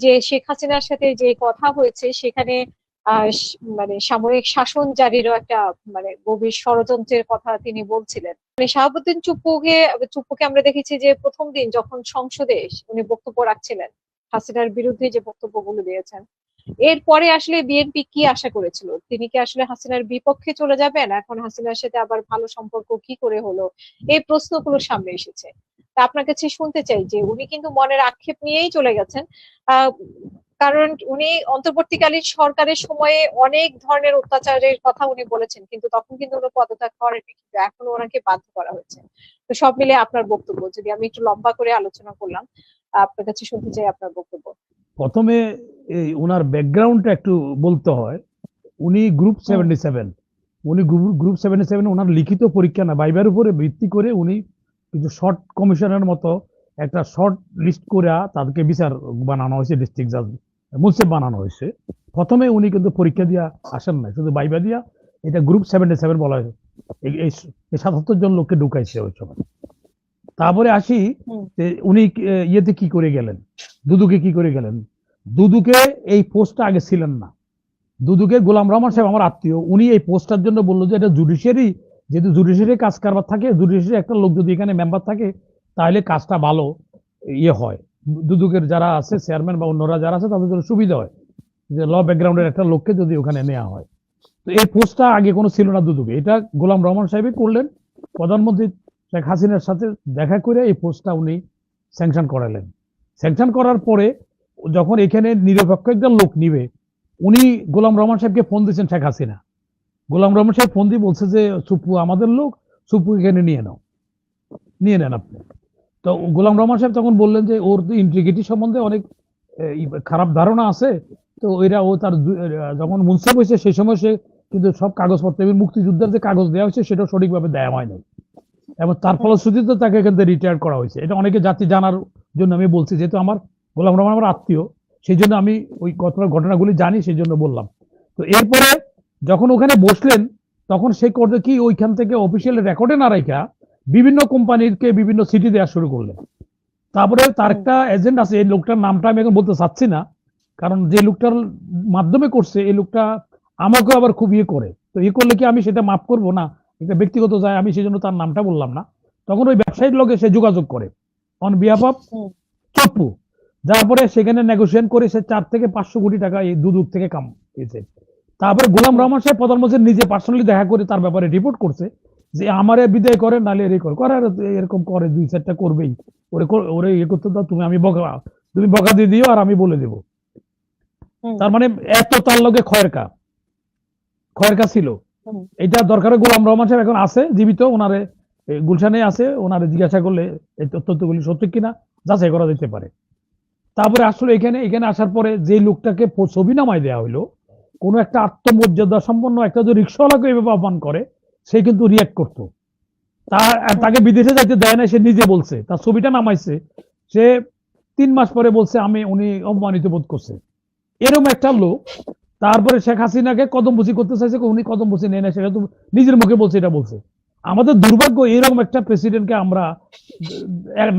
যে শেখ হাসিনার সাথে যে কথা হয়েছে সেখানে মানে সামরিক শাসন জারিরও একটা মানে গভীর ষড়যন্ত্রের কথা তিনি বলছিলেন। মানে শাহাবুদ্দিন চুপ্পুকে আমরা দেখেছি যে প্রথম দিন যখন সংসদে উনি বক্তব্য রাখছিলেন, হাসিনার বিরুদ্ধে যে বক্তব্যগুলো দিয়েছেন, এরপরে আসলে বিএনপি কি আশা করেছিল? তিনি কি আসলে হাসিনার বিপক্ষে চলে যাবেন? এখন হাসিনার সাথে আবার ভালো সম্পর্ক কি করে হলো? এই প্রশ্নগুলো সামনে এসেছে। তা আপনার কাছে শুনতে চাই যে উনি কিন্তু মনের আক্ষেপ নিয়েই চলে গেছেন। আহ কারণ উনি অন্তর্বর্তীকালীন সরকারের সময়ে অনেক ধরনের অত্যাচারের কথা উনি বলেছেন, কিন্তু তখন কিন্তু উনি পদত্যাগ করেনি, কিন্তু এখন ওনাকে বাধ্য করা হয়েছে। তো সব মিলে আপনার বক্তব্য, যদি আমি একটু লম্বা করে আলোচনা করলাম, আপনার কাছে শুনতে চাই আপনার বক্তব্য। প্রথমে এই ওনার ব্যাকগ্রাউন্ডটা একটু বলতে হয়। উনি গ্রুপ হুম 77, উনি গ্রুপ 77 ওনার লিখিত পরীক্ষা না, ভাইবার উপরে ভিত্তি করে উনি কিছু শর্ট কমিশনের মতো একটা শর্ট লিস্ট করে তাদেরকে বিচার বানানো হয়েছে, ডিস্ট্রিক্ট জাজ মুন্সিফ বানানো হয়েছে। প্রথমে উনি কিন্তু পরীক্ষা দিয়া আসেন নাই, শুধু ভাইবা দিয়া। এটা গ্রুপ 77 বলা হয়। এই 77 জন লোককে ঢুকাইছে ওই সময়। তারপরে আসি হুম যে উনি ইয়েতে কি করে গেলেন, দুদুকে কি করে গেলেন। দুদুকে এই পোস্টটা আগে ছিলেন না। দুদুকে গোলাম রহমান সাহেব আমার আত্মীয়, উনি এই পোস্টটার জন্য বললো যে এটা জুডিশিয়ারি, যেহেতু জুডিশিয়ারি কাজ কারবার থাকে, জুডিশিয়ারি একটা লোক যদি এখানে মেম্বার থাকে তাহলে কাজটা ভালো ইয়ে হয়। দুদুকের যারা আছে চেয়ারম্যান বা অন্যরা যারা আছে তাদের জন্য সুবিধা হয় যে ল ব্যাকগ্রাউন্ডের একটা লোককে যদি ওখানে নেওয়া হয়। তো এই পোস্টটা আগে কোনো ছিল না দুদুকে, এটা গোলাম রহমান সাহেবই করলেন। প্রধানমন্ত্রী শেখ হাসিনার সাথে দেখা করে এই পোস্টটা উনি স্যাংশন করালেন। স্যাংশন করার পরে যখন এখানে নিরপেক্ষ একজন লোক নিবে, উনি গোলাম রহমান সাহেবকে ফোন দিয়েছেন শেখ হাসিনা। গোলাম রহমান সাহেব ফোন দিয়ে বলছে যে সুপ্পু আমাদের লোক, সুপ্পু এখানে নিয়ে নাও, নিয়ে নেন আপনি। তো গোলাম রহমান সাহেব তখন বললেন যে ওর ইন্টিগ্রিটি সম্বন্ধে অনেক খারাপ ধারণা আছে। তো এরা ও তার যখন মুন্সিফ হয়েছে সেই সময় সে কিন্তু সব কাগজপত্র এবং মুক্তিযুদ্ধের যে কাগজ দেওয়া হয়েছে সেটা সঠিকভাবে দেওয়া হয়নি, এবং তার হুম ফলশ্রুতিতে তাকে এখান থেকে রিটায়ার করা হয়েছে। এটা অনেকে জাতি জানার জন্য আমি বলছি, যেহেতু আমার গোলাম রহমান আমার আত্মীয়, সেই জন্য আমি ওই ঘটনাগুলি জানি, সেই জন্য বললাম। তো এরপরে যখন ওখানে বসলেন তখন সে করতে কি ওইখান থেকে অফিসিয়াল রেকর্ডে না রেখা বিভিন্ন কোম্পানিকে বিভিন্ন সিটি দেওয়া শুরু করলেন। তারপরে তার হুম একটা এজেন্ট আছে, এই লোকটার নামটা আমি এখন বলতে চাচ্ছি না, কারণ যে লোকটার মাধ্যমে করছে এই লোকটা আমাকে আবার খুব ইয়ে করে। তো ইয়ে করলে কি আমি সেটা মাফ করবো না, এটা ব্যক্তিগত যায়, আমি সেই জন্য তার নামটা বললাম না। তখন ওই ব্যবসায়ীর লগে সে যোগাযোগ করে অন বিহাফ অফ হুম চপ্পু। যারপরে সেখানে নেগোসিয়েশন করে সে 4 থেকে 500 কোটি টাকা এই দুদক থেকে কাম পেয়েছে। তারপরে গোলাম হুম রহমান সাহেব প্রধানমন্ত্রী নিজে পার্সোনালি দেখা করে তার ব্যাপারে রিপোর্ট করছে যে আমারে বিদায় করে, নালে এর করে এরকম করে, 2-4টা করবেই। ওরে ইয়ে করতে দাও, তুমি বকা দিয়ে দিও আর আমি বলে দেবো। হুম তার মানে এত তার লগে খয়েরকা ছিল। হুম এটা দরকারে গোলাম রহমান সাহেব এখন আছে জীবিত, ওনারে গুলশানে আছে, ওনারে জিজ্ঞাসা করলে এই তথ্যগুলি সত্যি কিনা যাচাই করা যেতে পারে। তারপরে আসলে এখানে এখানে আসার পরে যে লোকটাকে ছবি নামায় দেওয়া হইলো, কোনো একটা আত্মমর্যাদা সম্পন্ন একটা যদি রিক্সাওয়ালাকে এভাবে আহ্বান করে, সে কিন্তু রিয়াক্ট করতো। হুম তাকে বিদেশে যাইতে দেয় না, সে নিজে বলছে, তার ছবিটা নামাইছে। সে 3 মাস পরে বলছে উনি অপমানিত বোধ করছে, এরকম একটা লোক। তারপরে শেখ হাসিনাকে কদমবুচি করতে চাইছে, উনি কদমবুচি নেয় না, সেটা তো নিজের মুখে বলছে, এটা বলছে। আমাদের দুর্ভাগ্য এরকম একটা প্রেসিডেন্টকে আমরা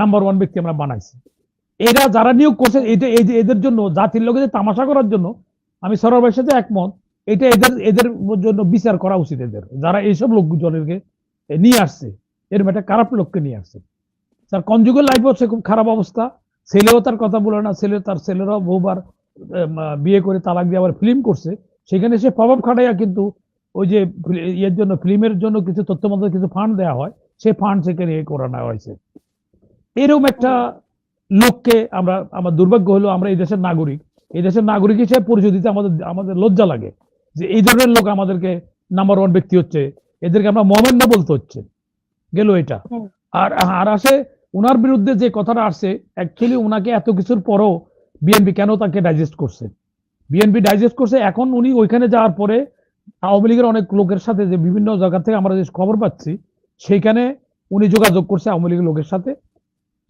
নাম্বার 1 ব্যক্তি আমরা বানাইছি। এরা যারা নিয়োগ করছে হুম এটা এই যে এদের জন্য জাতির লোকে যে তামাশা করার জন্য, আমি সরোয়ার ভাইয়ের সাথে একমত। এটা এদের এদের জন্য বিচার করা উচিত, এদের যারা এইসব লোকজনকে নিয়ে আসছে, এরকম একটা খারাপ লোককে নিয়ে আসছে। তার কনজুগাল লাইফ হচ্ছে খুব খারাপ অবস্থা। ছেলেও তার কথা বলে না, তার ছেলেরাও বহুবার বিয়ে করে তালাক দিয়ে আবার ফিল্ম করছে। সেখানে সে প্রভাব খাটাইয়া কিন্তু ওই যে ইয়ের জন্য, ফিল্মের জন্য কিছু তথ্য মধ্যে কিছু ফান্ড দেওয়া হয়, সেই ফান্ড সেখানে করানো হয়েছে। এরকম একটা হুম লোককে আমরা, আমার দুর্ভাগ্য হলো আমরা এই দেশের নাগরিক হিসেবে পরিচয় দিতে আমাদের আমাদের লজ্জা লাগে যে এই ধরনের লোক আমাদেরকে নাম্বার 1 ব্যক্তি হচ্ছে, এদেরকে আমরা মহামান্য বলতে হচ্ছে। গেল এটা। হুম আর আর আসে উনার বিরুদ্ধে যে কথাটা আসছে, অ্যাকচুয়ালি উনাকে এত কিছুর পরও বিএনপি কেন তাকে ডাইজেস্ট করছে, বিএনপি ডাইজেস্ট করছে। এখন উনি ওইখানে যাওয়ার পরে আওয়ামী লীগের অনেক লোকের সাথে, যে বিভিন্ন জায়গা থেকে আমরা যে খবর পাচ্ছি, সেইখানে উনি যোগাযোগ করছে আওয়ামী লীগের লোকের সাথে।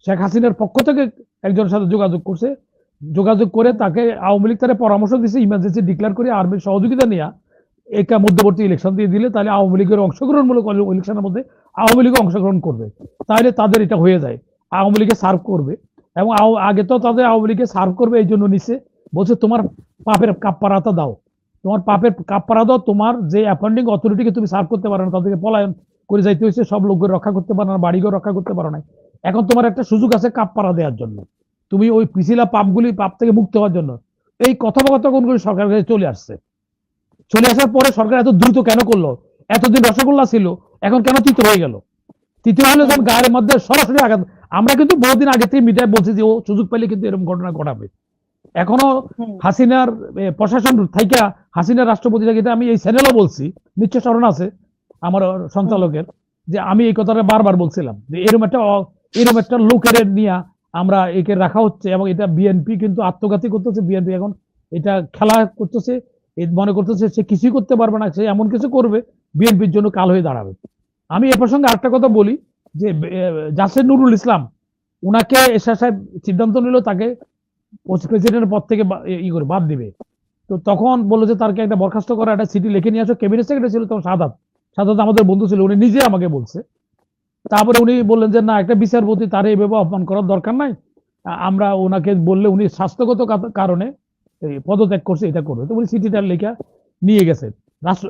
শেখ হাসিনার পক্ষ থেকে একজনের সাথে যোগাযোগ করছে, যোগাযোগ করে হুম তাকে আওয়ামী লীগ তারা পরামর্শ দিচ্ছে ইমার্জেন্সি ডিক্লেয়ার করে আর্মির সহযোগিতা নিয়ে একটা মধ্যবর্তী ইলেকশন দিয়ে দিলে তাহলে আওয়ামী লীগের অংশগ্রহণমূলক ইলেকশনের মধ্যে আওয়ামী লীগ অংশগ্রহণ করবে, তাহলে তাদের এটা হয়ে যায়, আওয়ামী লীগে সার্ভ করবে এবং আগে তো তাদের আওয়ামী লীগে সার্ভ করবে এই জন্য নিছে, বলছে তোমার পাপের কাপ্পারাটা দাও, তোমার পাপের কাপ্পারা দাও, তোমার যে অ্যাপয়েন্টিং অথরিটিকে তুমি সার্ভ করতে পারো না, তাদেরকে পলায়ন করে যাইতে হয়েছে, সব লোককে রক্ষা করতে পারো না, বাড়িঘর রক্ষা করতে পারো না, এখন তোমার একটা সুযোগ আছে কাপ্পারা দেওয়ার জন্য, তুমি ওই পিছিলা পাপ থেকে মুক্ত হওয়ার জন্য। এই কথোপকথনগুলি সরকারের কাছে চলে আসছে। চলে আসার পরে সরকার এত দ্রুত কেন করলো? এতদিন রসগোল্লা ছিল, এখন কেন তিতো হয়ে গেল? তৃতীয় হলো যখন গায়ের মধ্যে সরাসরি আঘাত। আমরা কিন্তু বহুদিন আগে থেকে মিডিয়ায় বলছি যে ও সুযোগ পেলে কিন্তু এরকম ঘটনা ঘটাবে। এখনো হাসিনার প্রশাসন থাইকা হাসিনার রাষ্ট্রপতি থেকে, আমি এই চ্যানেলও বলছি, নিশ্চয় স্মরণ আছে আমার সঞ্চালকের, যে আমি এই কথাটা বারবার বলছিলাম যে এরকম একটা লোকের নিয়ে আমরা একে রাখা হচ্ছে, এবং এটা বিএনপি কিন্তু আত্মঘাতী করতেছে। বিএনপি এখন এটা খেলা করতেছে, মনে করতেছে সে কিছুই করতে পারবে না, সে এমন কিছু করবে বিএনপির জন্য কাল হয়ে দাঁড়াবে। আমি এ প্রসঙ্গে আরেকটা কথা বলি যে জাসের নুরুল ইসলাম, উনাকে এরশাদ সাহেব সিদ্ধান্ত নিল তাকে প্রেসিডেন্টের পদ থেকে বাদ দিবে। তো তখন বললো যে তারকে একটা বরখাস্ত করা একটা চিঠি লিখে নিয়ে আসো। ক্যাবিনেট সেক্রেটারি ছিল তখন সাদাত আমাদের বন্ধু ছিল, উনি নিজে আমাকে বলছে। তারপরে উনি বললেন যে না, একটা বিচারপতি তার এইভাবে অপমান করার দরকার নাই, আমরা ওনাকে বললে উনি স্বাস্থ্যগত কারণে পদত্যাগ করছে, এটা করবে। তো উনি চিঠিটা লেখা নিয়ে গেছেন।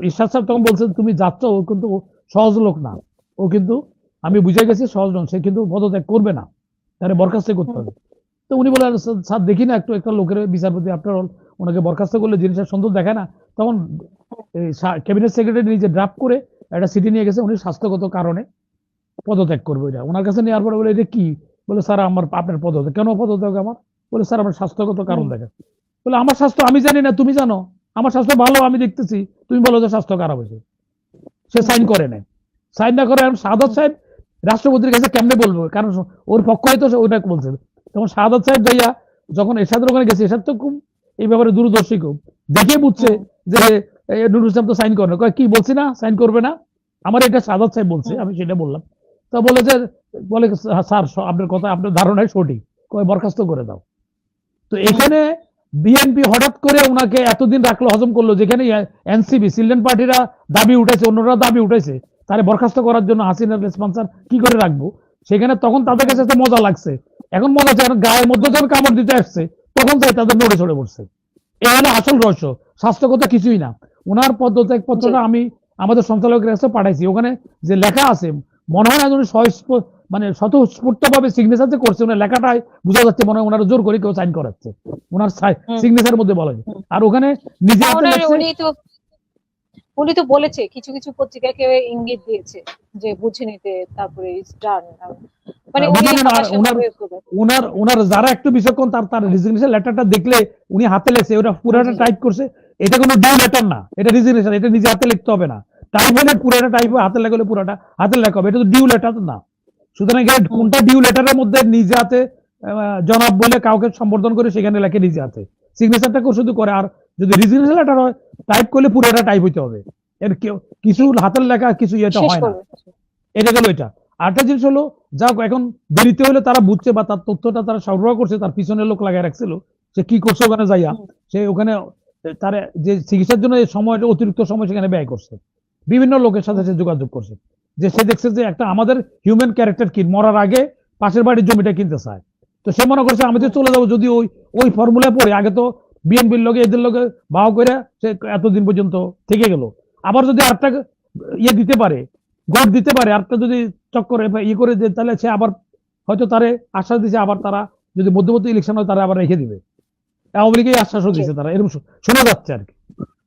ইরশাদ সাহেব তখন বলছেন তুমি যাচ্ছ, ও কিন্তু সহজ লোক না, ও কিন্তু আমি বুঝে গেছি সহজ লোক, সে কিন্তু পদত্যাগ করবে না, তাহলে বরখাস্ত করতে হবে। তো উনি বলে স্যার দেখি না একটু একটা লোকের বিচারপতি, আপনার ওনাকে বরখাস্ত করলে জিনিসটা সুন্দর দেখায় না। তখন ক্যাবিনেট সেক্রেটারি নিজে ড্রাফট করে একটা চিঠি নিয়ে গেছে, উনি স্বাস্থ্যগত কারণে পদত্যাগ করবে। এটা ওনার কাছে নেওয়ার পরে বলে এটা কি? বলে স্যার আমার আপনার পদত্যাগ। কেন পদত্যাগ আমার? বলে স্যার আমার স্বাস্থ্যগত কারণ দেখেন। বলে আমার স্বাস্থ্য আমি জানি না, তুমি জানো? আমার স্বাস্থ্য ভালো, আমি দেখতেছি, তুমি বলো যে স্বাস্থ্য খারাপ হয়েছে। সে সাইন করে নেয়। সাইন না করে শাহাদাত সাহেব রাষ্ট্রপতির কাছে কেমনে বলবো, কারণ ওর পক্ষ হয়তো ওইটা বলছে। তখন শাহাদাত সাহেব যাইয়া যখন এরশাদের ওখানে গেছে, এরশাদ তো খুব এই ব্যাপারে দূরদর্শী, খুব দেখে বুঝছে যে নুরুল ইসলাম তো সাইন করে না। কি বলছি না সাইন করবে না, আমার এটা শাহাদাত সাহেব বলছে, আমি সেটা বললাম। তো বলে যে স্যার আপনার কথা, আপনার ধারণাই সঠিক, বরখাস্ত করে দাও। তো এখানে বিএনপি হঠাৎ করে ওনাকে এতদিন রাখলো, হজম করলো, যেখানে এনসিপি চিলড্রেন পার্টিরা দাবি উঠেছে, অন্যরা দাবি উঠেছে তারে বরখাস্ত করার জন্য হাসিনার রেসপন্সার কি করে রাখবো, সেখানে তখন তাদের কাছে একটা মজা লাগছে। এখন মজা আছে, গায়ের মধ্যে যখন কামড় দিতে আসছে তখন তাই তাদের নড়ে চড়ে পড়ছে। এখানে আসল রহস্য, স্বাস্থ্যগত কিছুই না। ওনার পদত্যাগ পত্রটা আমি আমাদের সঞ্চালকের কাছে পাঠাইছি, ওখানে যে লেখা আছে মনে হয় না উনি মানে স্বতঃস্ফূর্ত ভাবে সিগনেচার যে করছে, ওনার লেখাটাই বোঝা যাচ্ছে মনে হয় ওনার জোর করে কেউ সাইন করাচ্ছে, ওনার সিগনেচারের মধ্যে বলা যায়। আর ওখানে নিজে উনি তো বলেছে কিছু কিছু পত্রিকাকে ইঙ্গিত দিয়েছে যে বুঝে নিতে, তারপরে মানে ওনার যারা একটু বিচক্ষণ তার রেজিগনেশন লেটারটা দেখলে উনি হাতে লেখছে, ওটা পুরোটা টাইপ করছে। এটা কোনো ডিউ লেটার না, এটা রেজিগনেশন, এটা নিজে হাতে লিখতে হবে না। টাইপ হলে পুরোটা টাইপ, হাতে লেখলে পুরোটা হাতে লেখা হবে, এটা তো ডিউ লেটার না। সুতরাং কোনটা ডিউ লেটারের মধ্যে নিজে হাতে জনাব বলে কাউকে সম্বোধন করে সেখানে লেখে নিজে হাতে, সিগনেচারটা শুধু করে। আর যদি রেজিগনেশন লেটার হয় টাইপ করলে পুরোটা টাইপ হইতে হবে, এর কিছু হাতের লেখা কিছু এটা হয় না। এটা গেল এটা। আরেকটা জিনিস হলো, যাক এখন দেরিতে হলে তারা বুঝছে বা তার তথ্যটা তারা সরবরাহ করছে, তার পিছনে লোক লাগাই রাখছিল, সে কি করছে ওখানে যাইয়া, সে ওখানে তার যে চিকিৎসার জন্য সময়টা অতিরিক্ত সময় সেখানে ব্যয় করছে, বিভিন্ন লোকের সাথে সে যোগাযোগ করছে, যে সে দেখছে যে একটা আমাদের হিউম্যান ক্যারেক্টার কি, মরার আগে পাশের বাড়ির জমিটা কিনতে চায়। তো সে মনে করছে আমি তো চলে যাবো যদি ওই ফর্মুলায় পড়ে, আগে তো বিএনপির লোকে এদের লোকে ভাও করে সে এতদিন পর্যন্ত থেকে গেল, আবার যদি আরেকটা ইয়ে দিতে পারে, গড় দিতে পারে, আরেকটা যদি চক্কর ইয়ে করে দেয়, তাহলে সে আবার হয়তো তারে আশ্বাস দিচ্ছে, আবার তারা যদি মধ্যবর্তী ইলেকশন হয় তারা আবার রেখে দিবে। আওয়ামী লীগের আশ্বাসও দিচ্ছে তারা, এরকম শোনা যাচ্ছে আর কি।